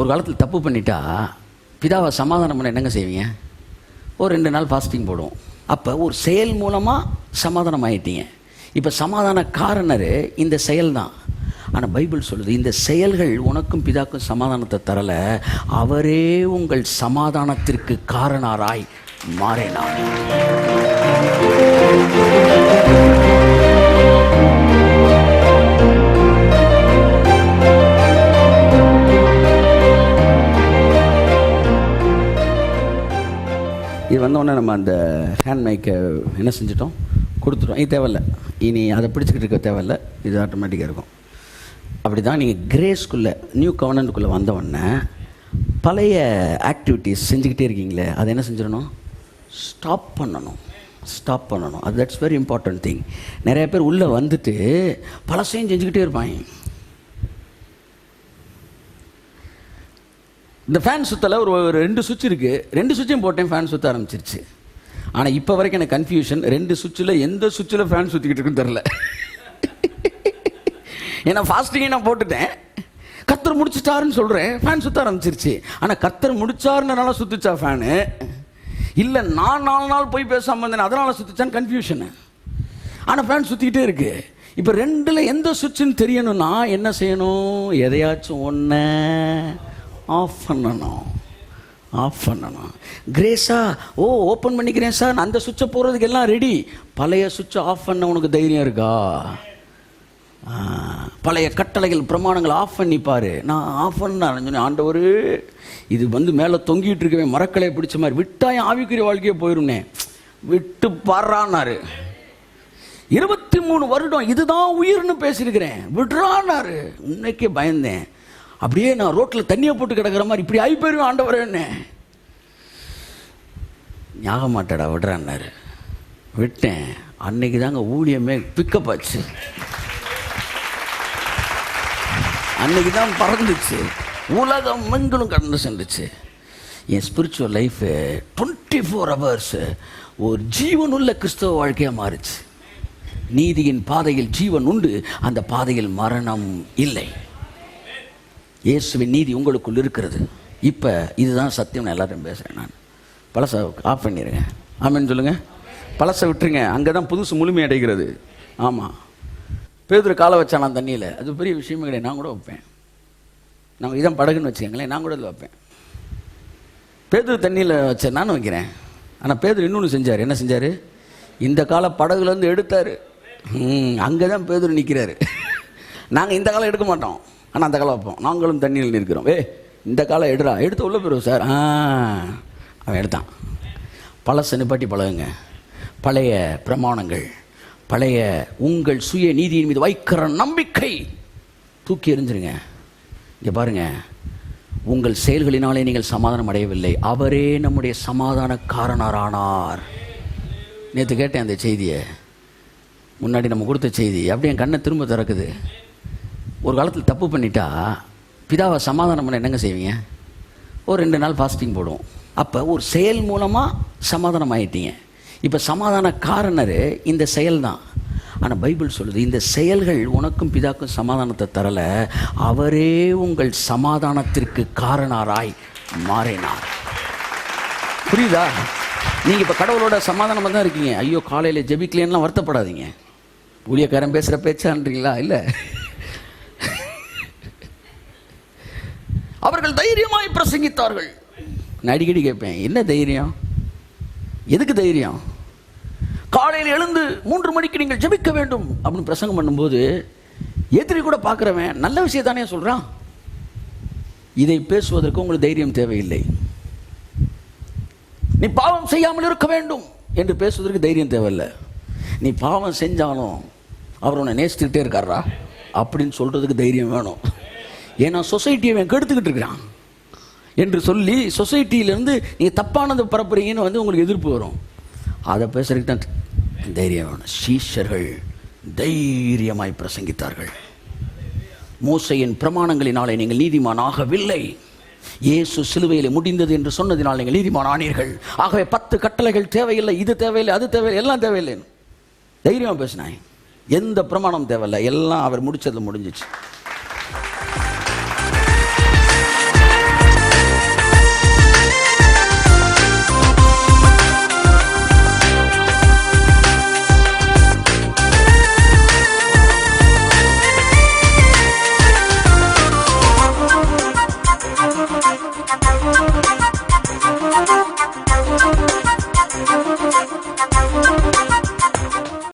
ஒரு காலத்தில் தப்பு பண்ணிட்டா பிதாவை சமாதானம் பண்ண என்னங்க செய்வீங்க? ஒரு 2 நாள் ஃபாஸ்டிங் போடுவோம். அப்போ ஒரு செயல் மூலமாக சமாதானம் ஆகிட்டீங்க. இப்போ சமாதான காரணர் இந்த செயல் தான். ஆனால் பைபிள் சொல்லுது, இந்த செயல்கள் உனக்கும் பிதாக்கும் சமாதானத்தை தரல, அவரே உங்கள் சமாதானத்திற்கு காரணராய் மாறினார். இது வந்தோடனே நம்ம அந்த ஹேண்ட் மைக்கை என்ன செஞ்சிட்டோம், கொடுத்துட்டோம். இது தேவையில்லை, இனி அதை பிடிச்சிக்கிட்டு இருக்க தேவையில்லை, இது ஆட்டோமேட்டிக்காக இருக்கும். அப்படி தான் நீங்கள் கிரேஸ்குள்ளே நியூ கவர்னன்ட்குள்ளே வந்தவுடனே பழைய ஆக்டிவிட்டீஸ் செஞ்சுக்கிட்டே இருக்கீங்களே, அதை என்ன செஞ்சிடணும், ஸ்டாப் பண்ணணும். அது தட்ஸ் வெரி இம்பார்ட்டன்ட் திங். நிறைய பேர் உள்ளே வந்துட்டு பழசையும் செஞ்சுக்கிட்டே இருப்பாங்க. இந்த ஃபேன் சுற்றலை ஒரு 2 சுவிட்ச் இருக்குது, 2 சுவிட்சையும் போட்டேன், ஃபேன் சுற்ற ஆரம்பிச்சிருச்சு. ஆனால் இப்போ வரைக்கும் எனக்கு கன்ஃபியூஷன், 2 சுவிட்சில் எந்த சுவிட்சில் ஃபேன் சுற்றிக்கிட்டு இருக்குன்னு தெரில. ஏன்னா ஃபாஸ்டிங்கை நான் போட்டுட்டேன், கர்த்தர் முடிச்சிட்டாருன்னு சொல்கிறேன், ஃபேன் சுற்ற ஆரம்பிச்சிருச்சு. ஆனால் கர்த்தர் முடிச்சாருனால சுற்றுச்சா ஃபேனு, இல்லை நான் 4 நாள் போய் பேசாமல் இருந்தேன் அதனால் சுற்றுச்சான்னு கன்ஃபியூஷனு. ஆனால் ஃபேன் சுற்றிக்கிட்டே இருக்குது. இப்போ 2ல் எந்த சுவிட்சுன்னு தெரியணும்னா என்ன செய்யணும், எதையாச்சும் ஒன்று ஆஃப் பண்ணணும். கிரேஸா, ஓப்பன் பண்ணிக்கிறேன் சார், அந்த சுவிட்சை போகிறதுக்கு எல்லாம் ரெடி. பழைய சுவிட்சை ஆஃப் பண்ண உனக்கு தைரியம் இருக்கா? பழைய கட்டளைகள் பிரமாணங்கள் ஆஃப் பண்ணிப்பார். நான் ஆஃப் பண்ண ஆண்டவர், இது மேலே தொங்கிட்டு இருக்கவே மரக்கலையை பிடிச்ச மாதிரி விட்டா என் ஆவிக்குரிய வாழ்க்கையே போயிரும்னே, விட்டு பாடுறான்னாரு. 23 வருடம் இதுதான் உயிர்னு பேசியிருக்கிறேன், விடுறான்னாரு. இன்னைக்கே பயந்தேன், அப்படியே நான் ரோட்டில் தண்ணியை போட்டு கிடக்கிற மாதிரி இப்படி ஆகி போயிருவேன் ஆண்டவரே. என்ன ஞாபகம் மாட்டாடா, விடுறான்னாரு. விட்டேன். அன்னைக்கு தாங்க ஊழியமே பிக்கப் ஆச்சு, அன்னைக்கு தான் பறந்துச்சு, உலகம் எங்கிலும் கடந்து சென்றுச்சு. என் ஸ்பிரிச்சுவல் லைஃபு 24 hours ஒரு ஜீவனுள்ள கிறிஸ்தவ வாழ்க்கையாக மாறிச்சு. நீதியின் பாதையில் ஜீவன் உண்டு, அந்த பாதையில் மரணம் இல்லை. இயேசுவின் நீதி உங்களுக்குள் இருக்கிறது. இப்போ இதுதான் சத்தியம். நான் எல்லாரும் பேசுகிறேன். நான் பழசை ஆஃப் பண்ணிடுங்க, ஆமேன்னு சொல்லுங்கள். பழசை விட்டுருங்க, அங்கே தான் புதுசு முழுமை அடைகிறது. ஆமாம், பேதுரு காலை வச்சான் நான் தண்ணியில், அது பெரிய விஷயமே கிடையாது. நான் கூட வைப்பேன். நாங்கள் இதான் படகுன்னு வச்சுக்கோங்களேன், நான் கூட இதில் வைப்பேன். பேதுரு தண்ணியில் வச்சேன், நானும் வைக்கிறேன். ஆனால் பேதுரு இன்னொன்று செஞ்சார். என்ன செஞ்சார்? இந்த கால படகுலேருந்து எடுத்தார். அங்கே தான் பேதுரு நிற்கிறாரு. நாங்கள் இந்த காலம் எடுக்க மாட்டோம், ஆனால் அந்த காலம் வைப்போம். நாங்களும் தண்ணியில் இருக்கிறோம். இந்த காலம் எடுத்து உள்ள போயிடுவோம் சார். அவன் எடுத்தான். பழசை நிப்பாட்டி பழகுங்க. பழைய பிரமாணங்கள், பழைய உங்கள் சுய நீதியின் மீது வைக்கிற நம்பிக்கை தூக்கி எறிஞ்சிருங்க. இங்கே பாருங்கள், உங்கள் செயல்களினாலே நீங்கள் சமாதானம் அடையவில்லை, அவரே நம்முடைய சமாதான காரணரானார். நேற்று கேட்டேன் அந்த செய்தியை, முன்னாடி நம்ம கொடுத்த செய்தி. அப்படியே என் கண்ணை திரும்ப திறக்குது. ஒரு காலத்தில் தப்பு பண்ணிட்டா பிதாவை சமாதானம் பண்ண என்னங்க செய்வீங்க? ஒரு 2 நாள் ஃபாஸ்டிங் போடுவோம். அப்போ ஒரு செயல் மூலமாக சமாதானம் ஆகிட்டீங்க. இப்போ சமாதான காரணர் இந்த செயல் தான். ஆனால் பைபிள் சொல்லுது, இந்த செயல்கள் உனக்கும் பிதாக்கும் சமாதானத்தை தரல, அவரே உங்கள் சமாதானத்திற்கு காரணராய் மாறினார். புரியுதா? நீங்கள் இப்போ கடவுளோட சமாதானமாக தான் இருக்கீங்க. ஐயோ காலையில் ஜெபிக்கலேன்னா வருத்தப்படாதீங்க. ஊழியக்காரன் பேசுகிற பேச்சான்றீங்களா? இல்லை, அவர்கள் தைரியமாய் பிரசங்கித்தார்கள். நான் அடிக்கடி கேட்பேன், என்ன தைரியம், எதுக்கு தைரியம்? காலையில் எழுந்து 3 மணிக்கு நீங்கள் ஜெபிக்க வேண்டும் அப்படின்னு பிரசங்கம் பண்ணும்போது எதிரி கூட பார்க்குறவன் நல்ல விஷயம் தானே சொல்கிறான். இதை பேசுவதற்கு உங்களுக்கு தைரியம் தேவையில்லை. நீ பாவம் செய்யாமல் இருக்க வேண்டும் என்று பேசுவதற்கு தைரியம் தேவையில்லை. நீ பாவம் செஞ்சாலும் அவர் உன்னை நேசித்துக்கிட்டே இருக்காரா அப்படின்னு சொல்கிறதுக்கு தைரியம் வேணும். ஏன்னா சொசைட்டியை கெடுத்துக்கிட்டு இருக்கிறான் என்று சொல்லி சொசைட்டியிலேருந்து நீங்கள் தப்பானது பரப்புறீங்கன்னு உங்களுக்கு எதிர்ப்பு வரும். அதை பேசுறதுக்கு தான் தைரியம் வேணும். சீஷர்கள் தைரியமாய் பிரசங்கித்தார்கள். மோசையின் பிரமாணங்களினாலே நீங்கள் நீதிமான் ஆகவில்லை, இயேசு சிலுவையில் முடிந்தது என்று சொன்னதினால் நீங்கள் நீதிமான் ஆனீர்கள். ஆகவே 10 கட்டளைகள் தேவையில்லை, இது தேவையில்லை, அது தேவையில்லை, எல்லாம் தேவையில்லை. தைரியமாக பேசினாய். எந்த பிரமாணம் தேவையில்லை, எல்லாம் அவர் முடிச்சதில் முடிஞ்சிச்சு.